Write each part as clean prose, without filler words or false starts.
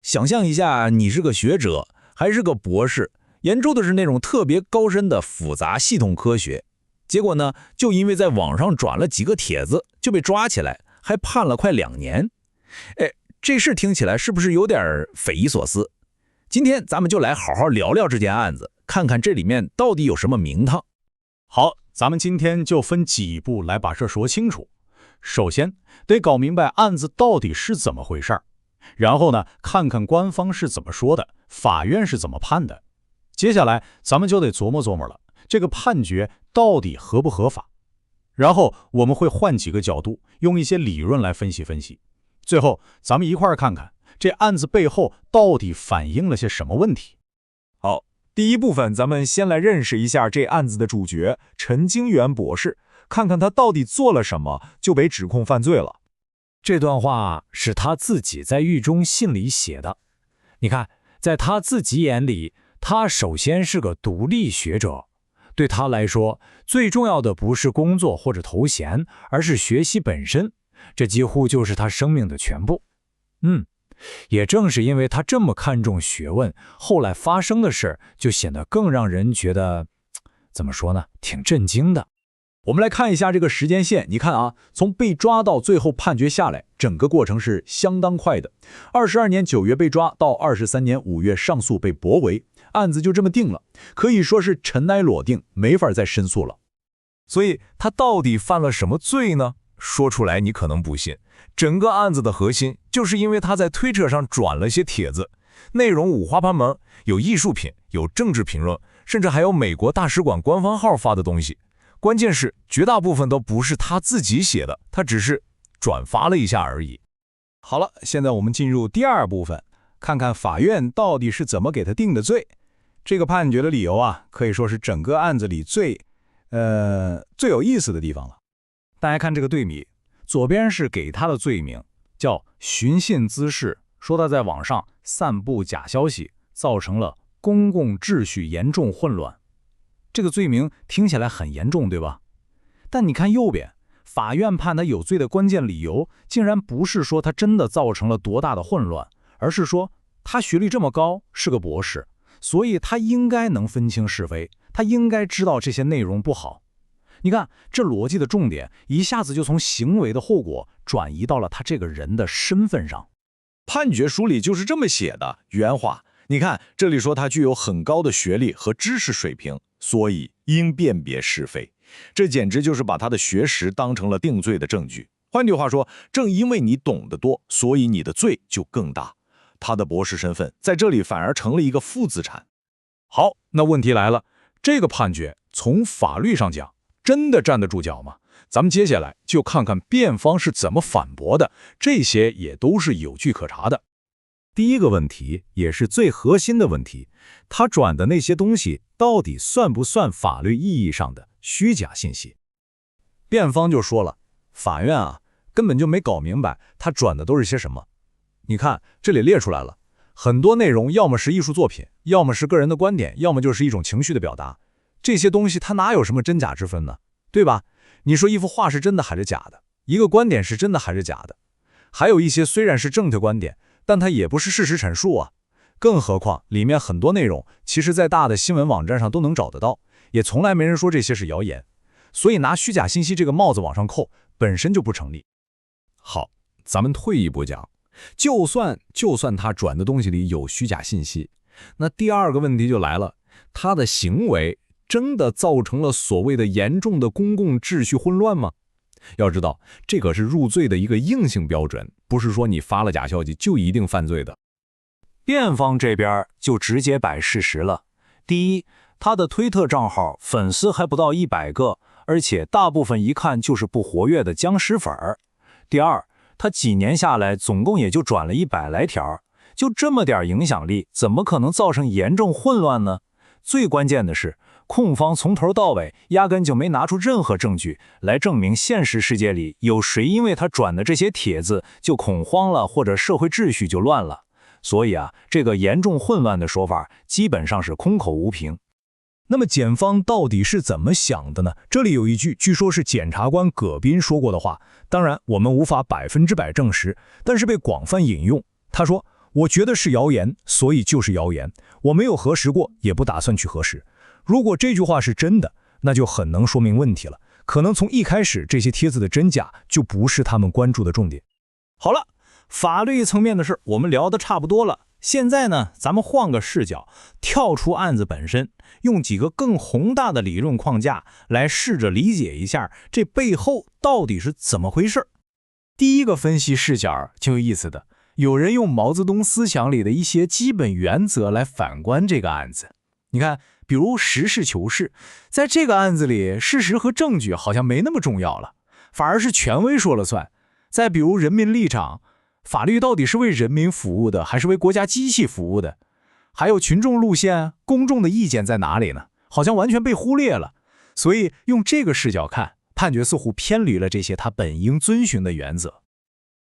想象一下，你是个学者，还是个博士，研究的是那种特别高深的复杂系统科学，结果呢，就因为在网上转了几个帖子，就被抓起来，还判了快2年。这事听起来是不是有点匪夷所思？今天咱们就来好好聊聊这件案子，看看这里面到底有什么名堂。好，咱们今天就分几步来把这说清楚。首先得搞明白案子到底是怎么回事儿，然后呢，看看官方是怎么说的，法院是怎么判的。接下来咱们就得琢磨琢磨了，这个判决到底合不合法。然后我们会换几个角度，用一些理论来分析分析。最后咱们一块儿看看这案子背后到底反映了些什么问题。好，第一部分咱们先来认识一下这案子的主角陈经元博士，看看他到底做了什么就被指控犯罪了。这段话是他自己在狱中信里写的。你看，在他自己眼里，他首先是个独立学者，对他来说，最重要的不是工作或者头衔，而是学习本身，这几乎就是他生命的全部。也正是因为他这么看重学问，后来发生的事就显得更让人觉得，怎么说呢，挺震惊的。我们来看一下这个时间线，你看啊，从被抓到最后判决下来，整个过程是相当快的。22年9月被抓，到23年5月上诉被驳回，案子就这么定了，可以说是尘埃落定，没法再申诉了。所以他到底犯了什么罪呢？说出来你可能不信，整个案子的核心就是因为他在推特上转了些帖子，内容五花八门，有艺术品，有政治评论，甚至还有美国大使馆官方号发的东西。关键是绝大部分都不是他自己写的，他只是转发了一下而已。好了，现在我们进入第二部分，看看法院到底是怎么给他定的罪。这个判决的理由啊，可以说是整个案子里最有意思的地方了。大家看这个对比，左边是给他的罪名，叫寻衅滋事，说他在网上散布假消息，造成了公共秩序严重混乱。这个罪名听起来很严重，对吧？但你看右边，法院判他有罪的关键理由，竟然不是说他真的造成了多大的混乱，而是说他学历这么高，是个博士，所以他应该能分清是非，他应该知道这些内容不好。你看，这逻辑的重点一下子就从行为的后果转移到了他这个人的身份上。判决书里就是这么写的，原话。你看，这里说他具有很高的学历和知识水平，所以应辨别是非。这简直就是把他的学识当成了定罪的证据。换句话说，正因为你懂得多，所以你的罪就更大。他的博士身份在这里反而成了一个负资产。好，那问题来了，这个判决从法律上讲，真的站得住脚吗？咱们接下来就看看辩方是怎么反驳的，这些也都是有据可查的。第一个问题，也是最核心的问题，他转的那些东西到底算不算法律意义上的虚假信息？辩方就说了，法院啊，根本就没搞明白他转的都是些什么。你看，这里列出来了，很多内容要么是艺术作品，要么是个人的观点，要么就是一种情绪的表达。这些东西它哪有什么真假之分呢？对吧？你说一幅画是真的还是假的？一个观点是真的还是假的？还有一些虽然是正确观点，但它也不是事实陈述啊。更何况里面很多内容其实在大的新闻网站上都能找得到，也从来没人说这些是谣言。所以拿虚假信息这个帽子往上扣本身就不成立。好，咱们退一步讲，就算他转的东西里有虚假信息，那第二个问题就来了，他的行为真的造成了所谓的严重的公共秩序混乱吗？要知道，这可是入罪的一个硬性标准，不是说你发了假消息就一定犯罪的。辩方这边就直接摆事实了。第一，他的推特账号粉丝还不到100个，而且大部分一看就是不活跃的僵尸粉儿。第二，他几年下来总共也就转了100来条，就这么点影响力，怎么可能造成严重混乱呢？最关键的是，控方从头到尾压根就没拿出任何证据来证明现实世界里有谁因为他转的这些帖子就恐慌了，或者社会秩序就乱了。所以啊，这个严重混乱的说法基本上是空口无凭。那么检方到底是怎么想的呢？这里有一句据说是检察官葛斌说过的话，当然我们无法100%证实，但是被广泛引用。他说，我觉得是谣言，所以就是谣言。我没有核实过，也不打算去核实。如果这句话是真的，那就很能说明问题了。可能从一开始，这些帖子的真假就不是他们关注的重点。好了，法律层面的事我们聊得差不多了。现在呢，咱们换个视角，跳出案子本身，用几个更宏大的理论框架来试着理解一下这背后到底是怎么回事。第一个分析视角挺有意思的，有人用毛泽东思想里的一些基本原则来反观这个案子。你看，比如实事求是，在这个案子里，事实和证据好像没那么重要了，反而是权威说了算。再比如人民立场，法律到底是为人民服务的，还是为国家机器服务的？还有群众路线，公众的意见在哪里呢？好像完全被忽略了。所以用这个视角看，判决似乎偏离了这些他本应遵循的原则。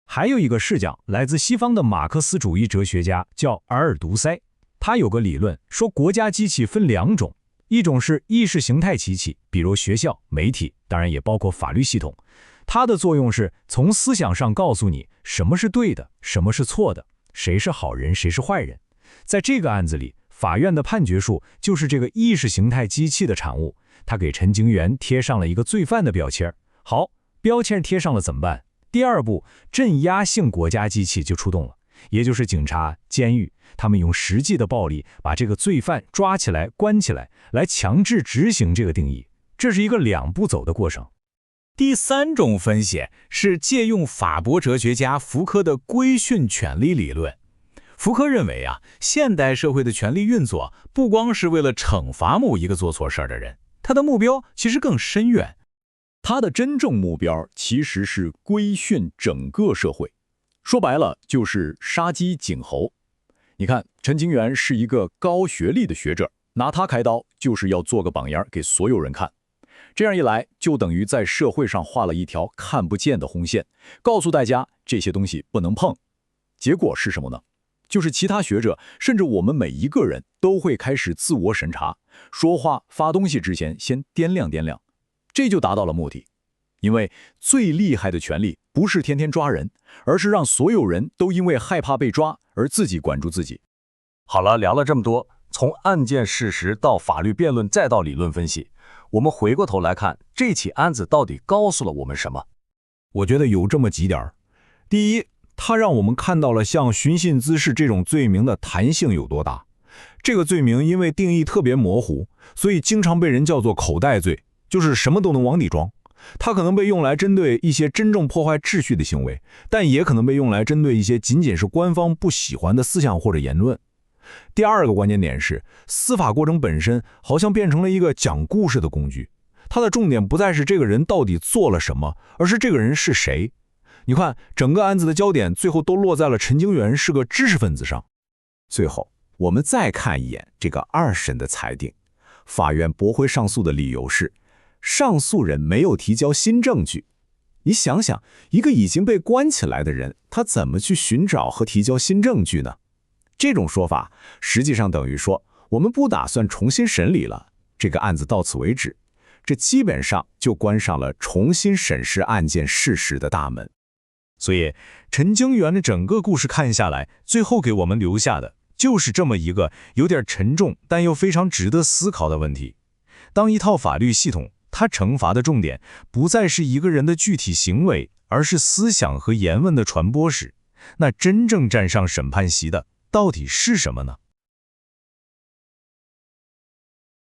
还有一个视角来自西方的马克思主义哲学家，叫阿尔杜塞。他有个理论说，国家机器分两种，一种是意识形态机器，比如学校、媒体，当然也包括法律系统。它的作用是从思想上告诉你什么是对的，什么是错的，谁是好人，谁是坏人。在这个案子里，法院的判决书就是这个意识形态机器的产物，他给陈京元贴上了一个罪犯的标签。好，标签贴上了怎么办？第二步，镇压性国家机器就出动了，也就是警察、监狱，他们用实际的暴力把这个罪犯抓起来、关起来，来强制执行这个定义。这是一个两步走的过程。第三种分析是借用法国哲学家福柯的规训权利理论。福柯认为现代社会的权力运作不光是为了惩罚某一个做错事的人，他的目标其实更深远。他的真正目标其实是规训整个社会，说白了就是杀鸡儆猴。你看，陈京元是一个高学历的学者，拿他开刀就是要做个榜样给所有人看。这样一来，就等于在社会上画了一条看不见的红线，告诉大家这些东西不能碰。结果是什么呢？就是其他学者，甚至我们每一个人都会开始自我审查，说话发东西之前先掂量掂量，这就达到了目的。因为最厉害的权力不是天天抓人，而是让所有人都因为害怕被抓而自己管住自己。好了，聊了这么多，从案件事实到法律辩论再到理论分析，我们回过头来看这起案子到底告诉了我们什么？我觉得有这么几点。第一，它让我们看到了像寻衅滋事这种罪名的弹性有多大。这个罪名因为定义特别模糊，所以经常被人叫做口袋罪，就是什么都能往里装。它可能被用来针对一些真正破坏秩序的行为，但也可能被用来针对一些仅仅是官方不喜欢的思想或者言论。第二个关键点是，司法过程本身好像变成了一个讲故事的工具，它的重点不再是这个人到底做了什么，而是这个人是谁。你看，整个案子的焦点最后都落在了陈京元是个知识分子上。最后，我们再看一眼这个二审的裁定，法院驳回上诉的理由是，上诉人没有提交新证据。你想想，一个已经被关起来的人，他怎么去寻找和提交新证据呢？这种说法实际上等于说，我们不打算重新审理了，这个案子到此为止。这基本上就关上了重新审视案件事实的大门。所以，陈京元的整个故事看下来，最后给我们留下的就是这么一个有点沉重但又非常值得思考的问题：当一套法律系统，它惩罚的重点不再是一个人的具体行为，而是思想和言论的传播时，那真正站上审判席的到底是什么呢？